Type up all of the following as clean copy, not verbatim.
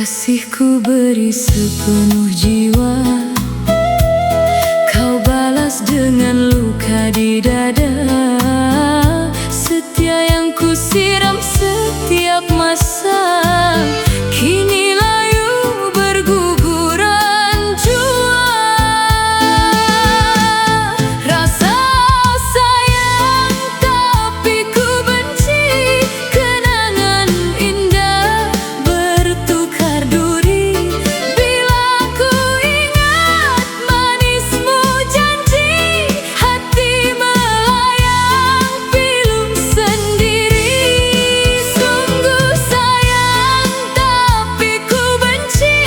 Kasihku beri sepenuh jiwa, kau balas dengan luka di dada. Setia yang ku siram setiap masa, kini layu berguguran jua. Rasa sayang tapi ku benci, kenangan indah bertukar duri. Bila ku ingat manismu janji, hati melayang pilu sendiri. Sungguh sayang tapi ku benci,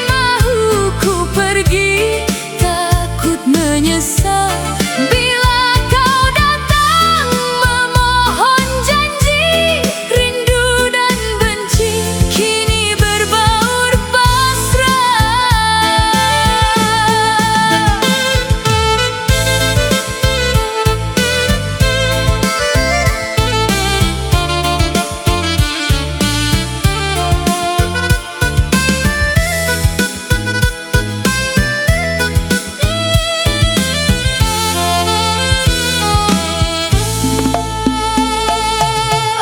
mahu ku pergi takut menyesal. Bila kau datang memohon janji, rindu dan benci kini berbaur pasrah.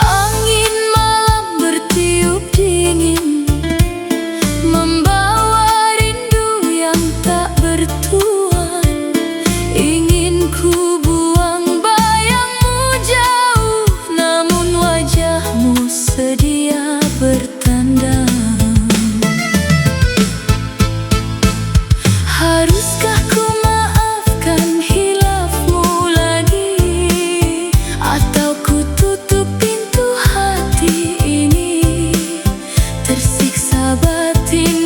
Angin malam bertiup dingin, membawa rindu yang tak bertuan. Ingin ku buang bayangmu jauh, namun wajahmu sedia bertanda. Haruskah ku maafkan hilafmu lagi, atau ku tutup pintu hati ini? Tersiksa batin